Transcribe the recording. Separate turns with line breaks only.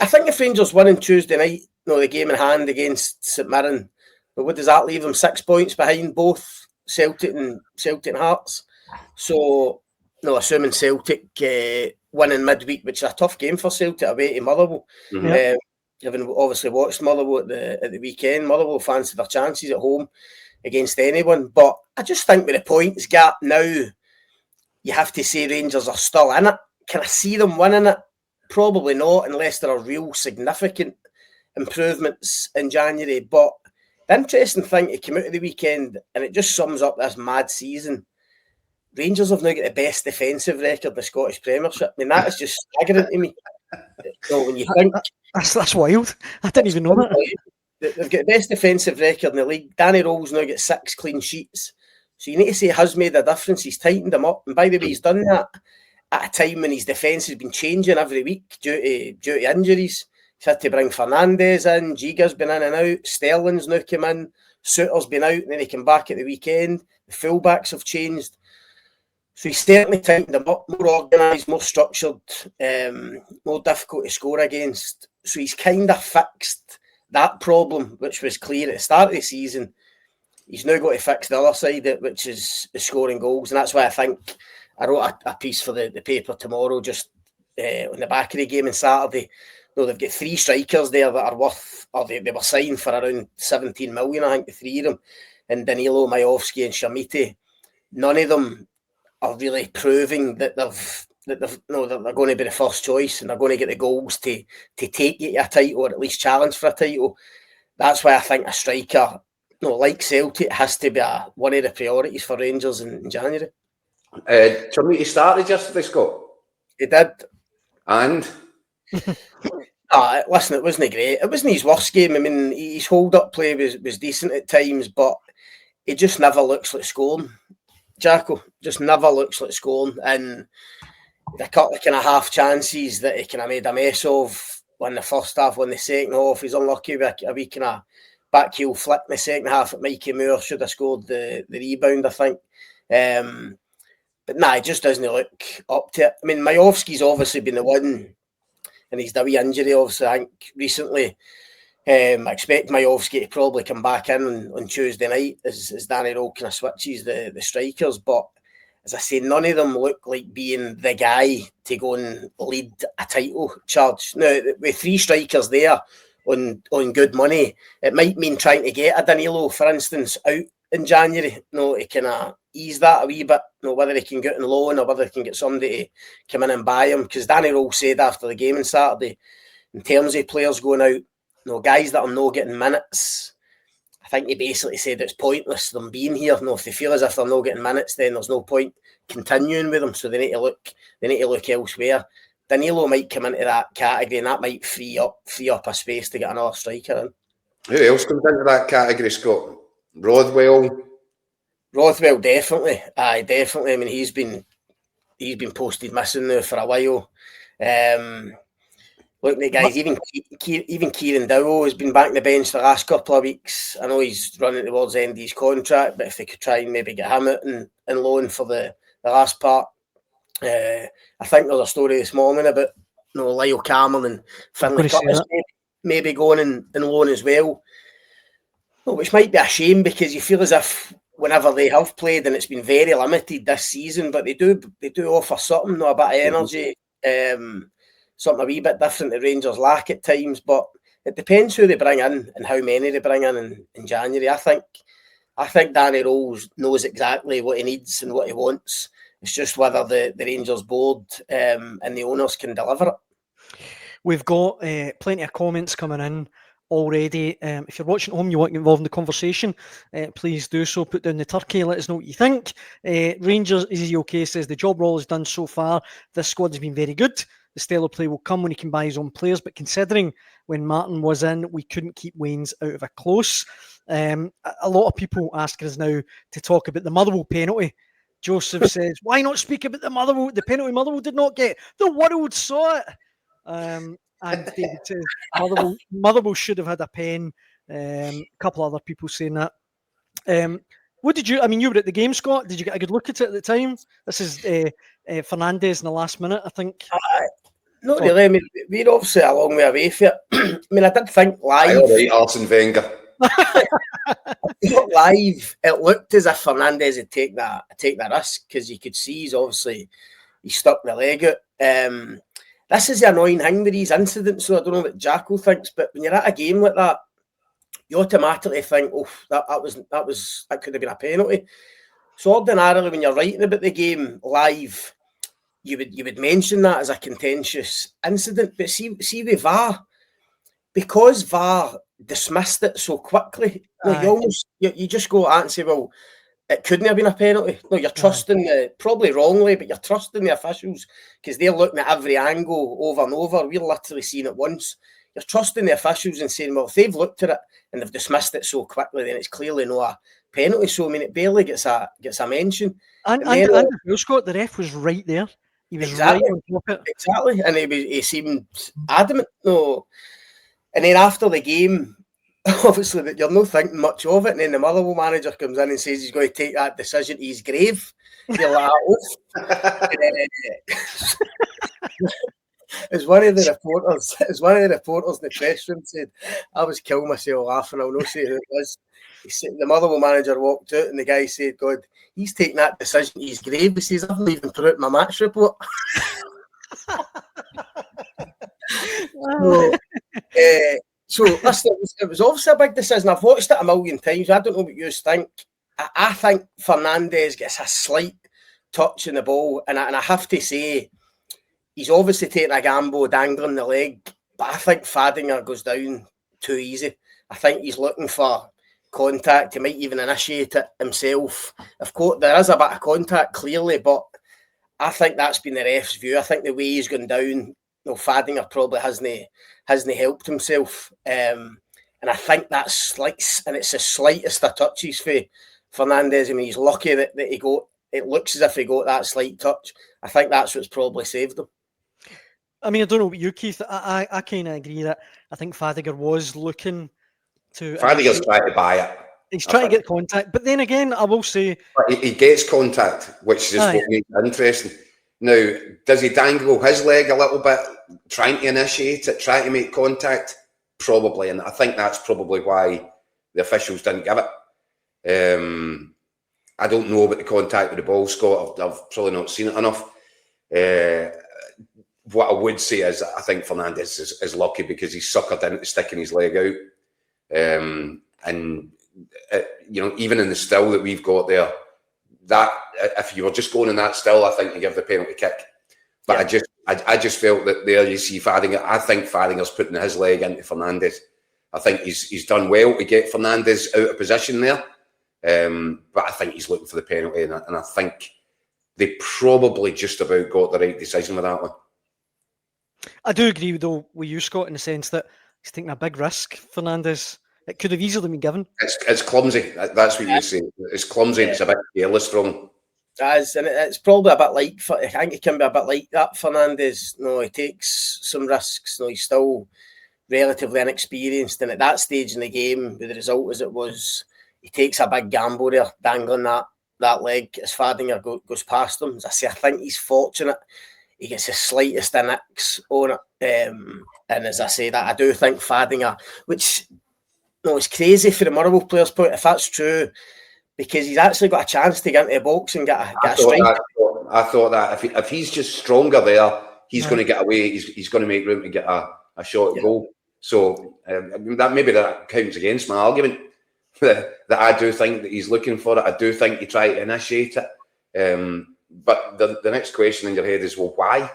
I think if Rangers win on Tuesday night, the game in hand against St Mirren, but what does that leave them? 6 points behind both Celtic and Hearts. So, assuming Celtic win in midweek, which is a tough game for Celtic away to Motherwell. Having obviously watched Motherwell at the weekend, Motherwell fancied their chances at home against anyone. But I just think with the points gap now, you have to say Rangers are still in it. Can I see them winning it? Probably not, unless there are real significant improvements in January. But the interesting thing to come out of the weekend, and it just sums up this mad season, Rangers have now got the best defensive record in the Scottish Premiership. I mean, that is just staggering to me. When you think...
That's wild. I didn't even know that.
They've got the best defensive record in the league. Danny Rohl's now got 6 clean sheets. So you need to say has made a difference. He's tightened them up. And by the way, he's done that at a time when his defence has been changing every week due to injuries. He's had to bring Fernandes in. Giga's been in and out. Sterling's now come in. Suter's been out and then he came back at the weekend. The fullbacks have changed. So he's certainly tightened them up, more organised, more structured, more difficult to score against. So he's kind of fixed that problem, which was clear at the start of the season. He's now got to fix the other side, which is scoring goals. And that's why I think I wrote a piece for the paper tomorrow, just on the back of the game on Saturday. They've got 3 strikers there that are worth, or they were signed for around 17 million, I think, the 3 of them. And Danilo, Majovski and Shamite. None of them are really proving that they're going to be the first choice and they're going to get the goals to take you to a title or at least challenge for a title. That's why I think a striker, like Celtic, has to be one of the priorities for Rangers in January.
Shamite started yesterday, Scott.
He did.
And?
Listen, it wasn't great. It wasn't his worst game. I mean, his hold-up play was decent at times, but he just never looks like scoring. Jacko just never looks like scoring, and a couple of kind of half chances that he kind of made a mess of in the first half, in the second half. He's unlucky with a wee kind of back heel flick in the second half at Mikey Moore. Should have scored the rebound, I think. But nah, it just doesn't look up to it. I mean, Majovski's obviously been the one, and he's the wee injury, obviously, I think, recently. I expect Majovski to probably come back in on Tuesday night as Danny Rohl kind of switches the strikers. But as I say, none of them look like being the guy to go and lead a title charge. Now, with 3 strikers there on good money, it might mean trying to get a Danilo, for instance, out in January. To kind of ease that a wee bit. Whether he can get on loan or whether he can get somebody to come in and buy him. Because Danny Rohl said after the game on Saturday, in terms of players going out, guys that are not getting minutes, I think he basically said it's pointless them being here. If they feel as if they're not getting minutes, then there's no point continuing with them. So they need to look elsewhere. Danilo might come into that category, and that might free up a space to get another striker in.
Who else comes into that category, Scott? Rothwell,
definitely. Definitely. I mean, he's been posted missing now for a while. Look, the guys, even Kieran Dowell has been back on the bench the last couple of weeks. I know he's running towards the end of his contract, but if they could try and maybe get him out and loan for the last part. I think there's a story this morning about Lyle Cameron and Finlay Curtis maybe going in loan as well. Which might be a shame because you feel as if whenever they have played, and it's been very limited this season, but they do offer something, a bit of energy. Something a wee bit different that Rangers lack at times, but it depends who they bring in and how many they bring in January. I think Danny Rohl knows exactly what he needs and what he wants. It's just whether the Rangers board and the owners can deliver it.
We've got plenty of comments coming in already. If you're watching at home, you want to get involved in the conversation, please do so. Put down the turkey, let us know what you think. Rangers, Easy OK says, the job Rohl has done so far, this squad has been very good. The style of play will come when he can buy his own players, but considering when Martin was in, we couldn't keep Waynes out of a close. A lot of people asking us now to talk about the Motherwell penalty. Joseph says, why not speak about the penalty Motherwell did not get? The world saw it. And David says, Motherwell should have had a pen. A couple other people saying that. What did you were at the game, Scott. Did you get a good look at it at the time? This is Fernandes in the last minute, I think.
Not really. I mean, we're obviously a long way away from it. I mean, I did think live.
All right, Arsene Wenger.
Live, it looked as if Fernandes had take that risk, because you could see he stuck the leg out. This is the annoying thing with these incidents. So I don't know what Jacko thinks, but when you're at a game like that, you automatically think, "Oh, that could have been a penalty." So ordinarily, when you're writing about the game live, you would mention that as a contentious incident. But see with VAR, because VAR dismissed it so quickly, you just go and say, well, it couldn't have been a penalty. No, you're trusting probably wrongly, but you're trusting the officials, because they're looking at every angle over and over. We're literally seeing it once. You're trusting the officials and saying, well, if they've looked at it and they've dismissed it so quickly, then it's clearly not a penalty. So I mean, it barely gets a mention.
And Scott, the ref was right there. He was right on top of it.
Exactly, and he seemed adamant. No, and then after the game, obviously that you're not thinking much of it, and then the Motherwell manager comes in and says he's going to take that decision to his grave. You're like, as one of the reporters in the press room said, I was killing myself laughing. I'll not say who it was. He said, the Motherwell manager walked out and the guy said, God, he's taking that decision to his grave. He says, I've not even put out my match report. So listen, it was obviously a big decision. I've watched it a million times. I don't know what you think. I think Fernandes gets a slight touch in the ball, and I have to say, he's obviously taking a gamble dangling the leg, but I think Fadinger goes down too easy. I think he's looking for contact. He might even initiate it himself. Of course, there is a bit of contact, clearly, but I think that's been the ref's view. I think the way he's gone down, Fadinger probably hasn't helped himself. And I think that's it's the slightest of touches for Fernandes. I mean, he's lucky that he got, it looks as if he got that slight touch. I think that's what's probably saved him.
I mean, I don't know about you, Keith. I kind of agree that I think Fadinger was looking to...
Fadiger's trying to buy it.
He's trying to get contact. But then again, I will say...
But he gets contact, which is what makes it interesting. Now, does he dangle his leg a little bit, trying to initiate it, trying to make contact? Probably. And I think that's probably why the officials didn't give it. I don't know about the contact with the ball, Scott. I've probably not seen it enough. What I would say is I think Fernandes is lucky because he's suckered into sticking his leg out. Even in the still that we've got there, that if you were just going in that still, I think you give the penalty kick. But yeah. I just felt that there you see Fadinger. I think Fadinger's putting his leg into Fernandes. I think he's done well to get Fernandes out of position there. But I think he's looking for the penalty, and I think they probably just about got the right decision with that one.
I do agree though with you, Scott, in the sense that he's taking a big risk. Fernandes, it could have easily been given.
It's clumsy. That's what you say. It's clumsy. And it's a bit careless from him.
And it's probably a bit like, I think it can be a bit like that. Fernandes, he takes some risks. He's still relatively inexperienced, and at that stage in the game, with the result as it was, he takes a big gamble there, dangling that leg as Fadinger goes past him. As I say, I think he's fortunate. He gets the slightest of nicks on it. And as I say that, I do think Fadinger, which it's crazy for the Motherwell player's point, if that's true, because he's actually got a chance to get into the box and get a strike.
I thought that if he's just stronger there, he's going to get away. He's going to make room to get a shot at goal. So that counts against my argument that I do think that he's looking for it. I do think he tried to initiate it. But the next question in your head is, well, why?